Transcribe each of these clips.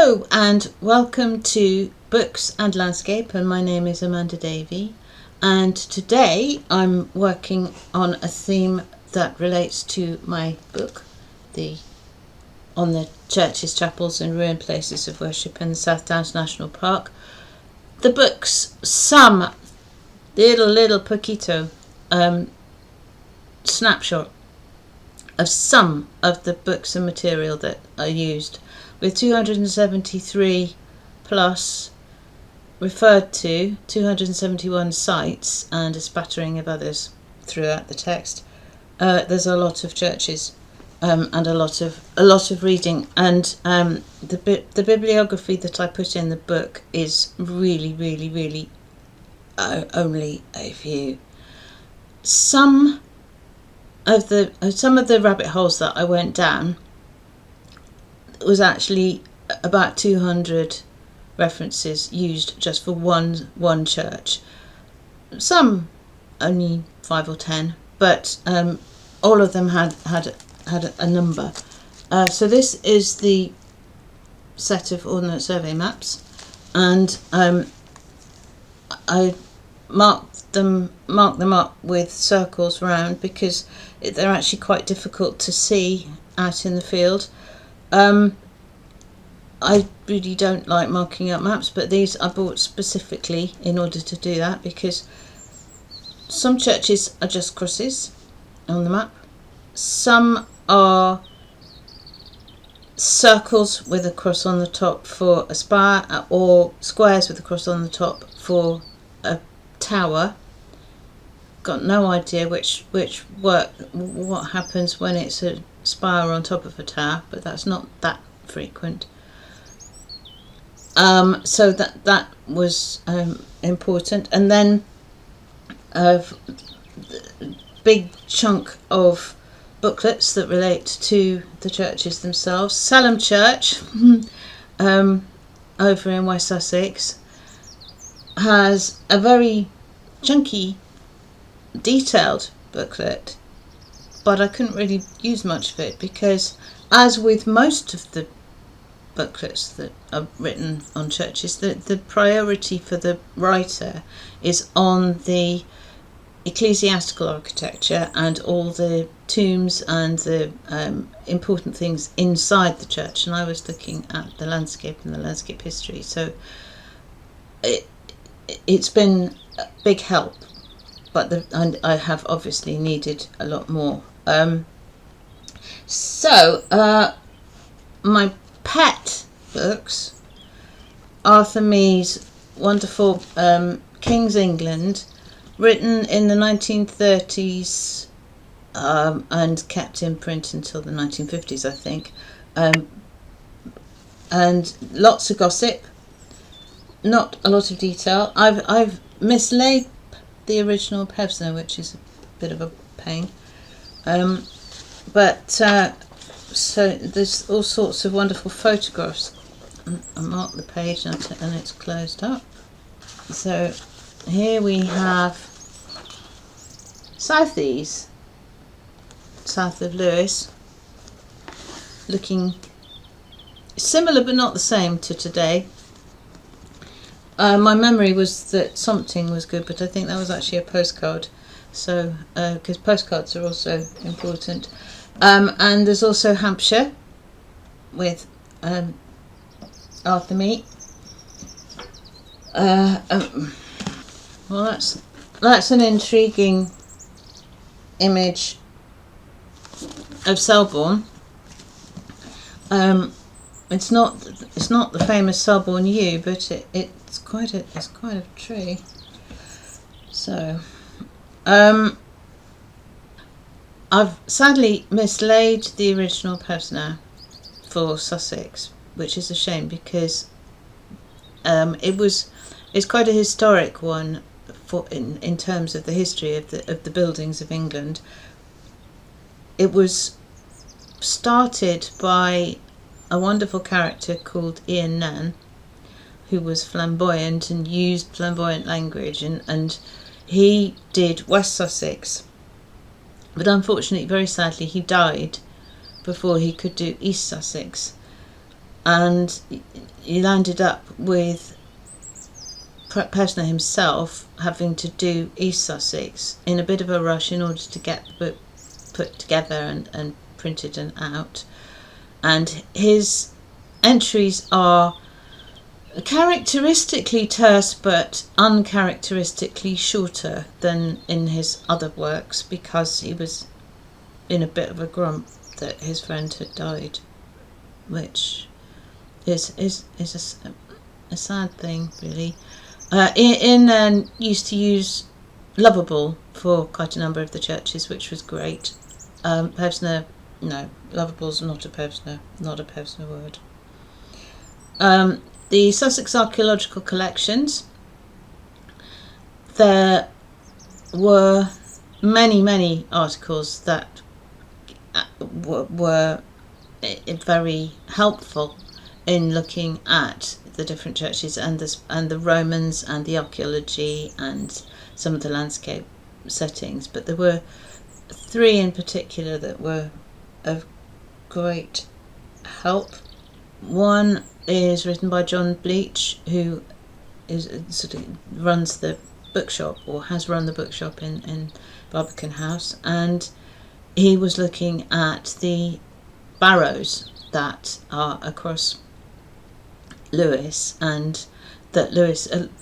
Hello and welcome to Books and Landscape, and my name is Amanda Davey, and today I'm working on a theme that relates to my book, on the churches, chapels and ruined places of worship in the South Downs National Park. The book's some little poquito snapshot of some of the books and material that are used, with 273 plus referred to, 271 sites and a spattering of others throughout the text. There's a lot of churches and a lot of reading, and the bibliography that I put in the book is really only a few. Some of the rabbit holes that I went down was actually about 200 references used just for one church. Some only 5 or 10, but all of them had a number. So this is the set of Ordnance survey maps, and I marked them up with circles round because they're actually quite difficult to see out in the field. I really don't like marking up maps, but these I bought specifically in order to do that, because some churches are just crosses on the map, some are circles with a cross on the top for a spire, or squares with a cross on the top for a tower. Got no idea what happens when it's a spire on top of a tower, but that's not that frequent. So that was important, and then a big chunk of booklets that relate to the churches themselves. Salem Church, over in West Sussex, has a very chunky, detailed booklet, but I couldn't really use much of it because, as with most of the booklets that are written on churches, the priority for the writer is on the ecclesiastical architecture and all the tombs and the important things inside the church, and I was looking at the landscape and the landscape history, so it's been a big help, but and I have obviously needed a lot more. My pet books, Arthur Mee's wonderful King's England, written in the 1930s and kept in print until the 1950s, I think, and lots of gossip, not a lot of detail. I've mislaid the original Pevsner, which is a bit of a pain, so there's all sorts of wonderful photographs. I marked the page and it's closed up. So here we have Southeast, south of Lewes, looking similar but not the same to today. My memory was that something was good, but I think that was actually a postcard, so because postcards are also important. And there's also Hampshire with Arthur Mee. Well, that's an intriguing image of Selborne. It's not the famous Selborne yew, but it's quite a tree. So I've sadly mislaid the original Pevsner for Sussex, which is a shame, because it's quite a historic one in terms of the history of the buildings of England. It was started by a wonderful character called Ian Nan, who was flamboyant and used flamboyant language, and he did West Sussex, but unfortunately, very sadly, he died before he could do East Sussex, and you landed up with Pevsner himself having to do East Sussex in a bit of a rush in order to get the book put together and printed and out. And his entries are characteristically terse but uncharacteristically shorter than in his other works, because he was in a bit of a grump that his friend had died, which is a sad thing, really. Ian used to use Lovable for quite a number of the churches, which was great. Pevsner, no, Lovable's not a Pevsner word. The Sussex Archaeological Collections, there were many articles that were very helpful in looking at the different churches and the Romans and the archaeology and some of the landscape settings, but there were 3 in particular that were of great help. One is written by John Bleach, who is sort of runs the bookshop, or has run the bookshop in Barbican House, and he was looking at the barrows that are across Lewes, and that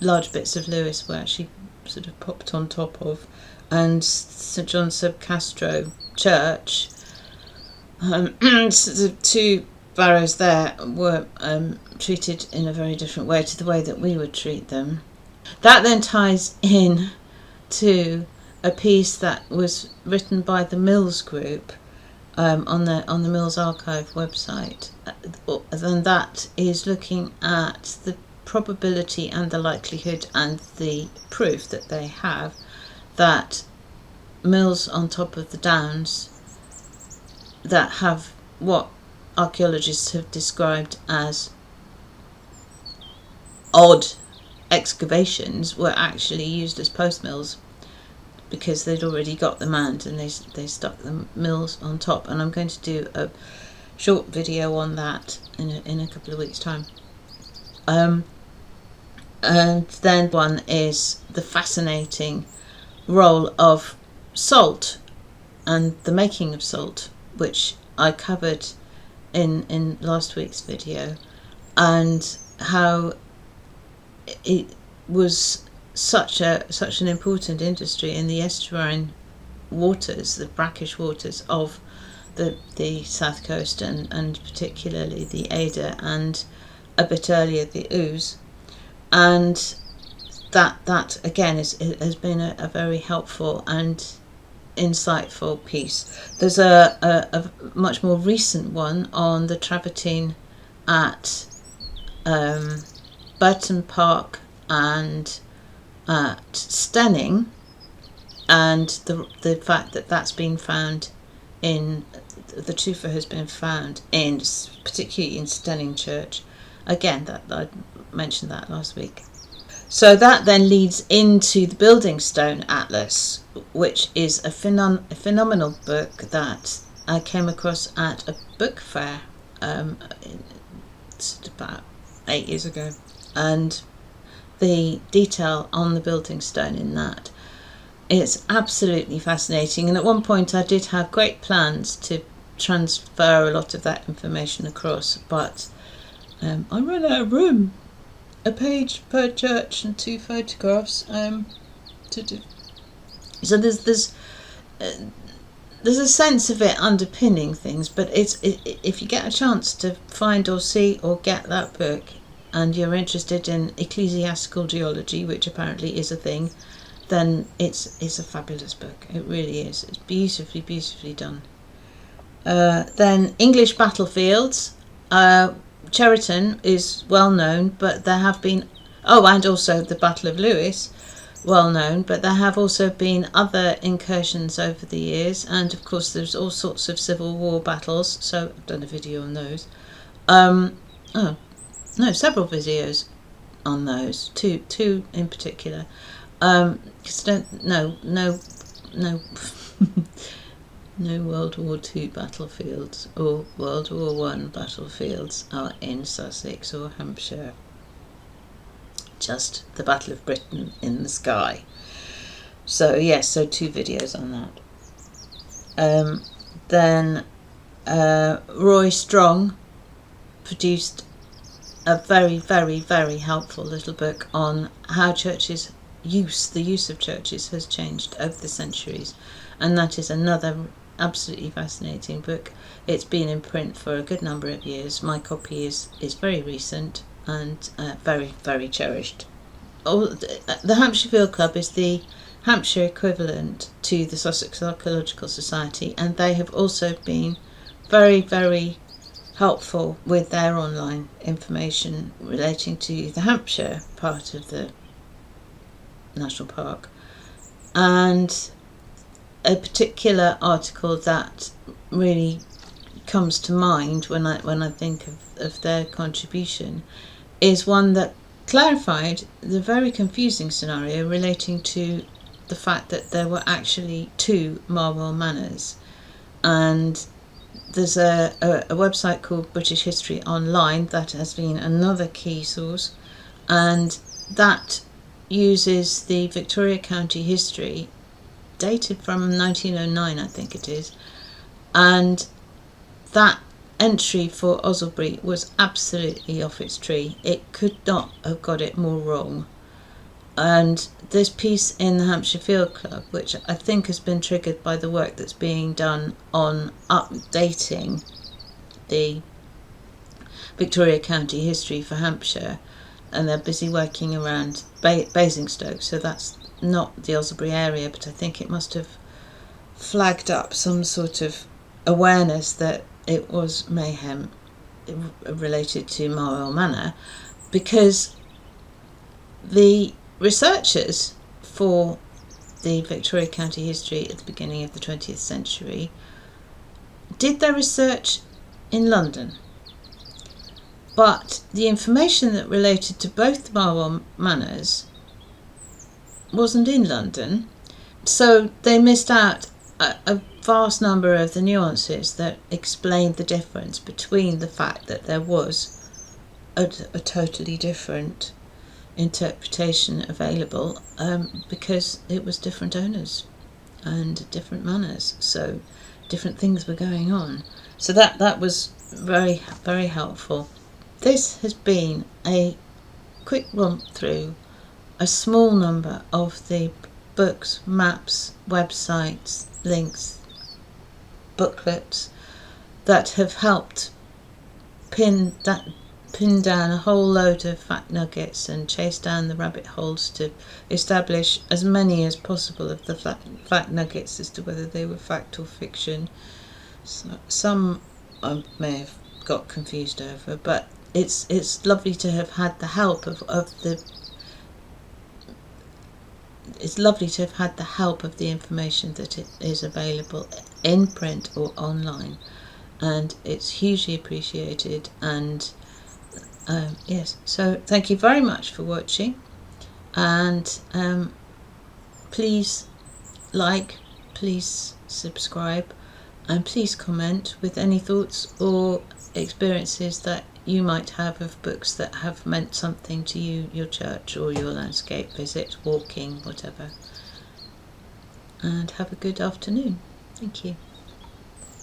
large bits of Lewes were actually sort of popped on top of, and St John sub Castro Church, the 2 barrows there were treated in a very different way to the way that we would treat them. That then ties in to a piece that was written by the Mills Group on the Mills Archive website, and that is looking at the probability and the likelihood and the proof that they have that mills on top of the downs that have what archaeologists have described as odd excavations were actually used as post mills, because they'd already got the manned and they stuck the mills on top. And I'm going to do a short video on that in a couple of weeks' time. And then one is the fascinating role of salt and the making of salt, which I covered in last week's video, and how it was such an important industry in the estuarine waters, the brackish waters of the south coast, and particularly the Ada, and a bit earlier the Ouse, and that again has been a very helpful and insightful piece. There's a much more recent one on the travertine at Burton Park and at Stenning, and the fact that that's been found in the tufa has been found in particularly in Stenning Church. Again, that I mentioned that last week. So that then leads into the Building Stone Atlas, which is a phenomenal book that I came across at a book fair it's about 8 years ago, and the detail on the building stone in that, it's absolutely fascinating. And at one point I did have great plans to transfer a lot of that information across, but I ran out of room. A page per church and 2 photographs to do. So there's a sense of it underpinning things, but if you get a chance to find or see or get that book, and you're interested in ecclesiastical geology, which apparently is a thing, then it's a fabulous book. It really is. It's beautifully done. Then English battlefields. Cheriton is well known, but there have been, and also the Battle of Lewes, well known, but there have also been other incursions over the years, and of course there's all sorts of Civil War battles, so I've done a video on those. Several videos on those, two in particular, because I don't know No World War II battlefields or World War One battlefields are in Sussex or Hampshire. Just the Battle of Britain in the sky. So yes, so 2 videos on that. Then Roy Strong produced a very, very, very helpful little book on how the use of churches has changed over the centuries, and that is another absolutely fascinating book. It's been in print for a good number of years. My copy is very recent and very, very cherished. The Hampshire Field Club is the Hampshire equivalent to the Sussex Archaeological Society, and they have also been very, very helpful with their online information relating to the Hampshire part of the national park. And a particular article that really comes to mind when I think of their contribution is one that clarified the very confusing scenario relating to the fact that there were actually 2 Marwell Manors. And there's a website called British History Online that has been another key source, and that uses the Victoria County history dated from 1909, I think it is, and that entry for Osselbury was absolutely off its tree. It could not have got it more wrong. And this piece in the Hampshire Field Club, which I think has been triggered by the work that's being done on updating the Victoria County history for Hampshire, and they're busy working around Basingstoke, so that's not the Osselbury area, but I think it must have flagged up some sort of awareness that it was mayhem related to Marwell Manor, because the researchers for the Victoria County history at the beginning of the 20th century did their research in London, but the information that related to both the Marwell Manors wasn't in London, so they missed out a vast number of the nuances that explained the difference between the fact that there was a totally different interpretation available, because it was different owners and different manors, so different things were going on. So that was very, very helpful. This has been a quick romp through a small number of the books, maps, websites, links, booklets that have helped pin down a whole load of fact nuggets and chase down the rabbit holes to establish as many as possible of the fact nuggets as to whether they were fact or fiction. So, some I may have got confused over, but it's lovely to have had the help of the information that it is available in print or online, and it's hugely appreciated. And yes, so thank you very much for watching, and please like, please subscribe, and please comment with any thoughts or experiences that you might have of books that have meant something to you, your church or your landscape visit, walking, whatever. And have a good afternoon. Thank you.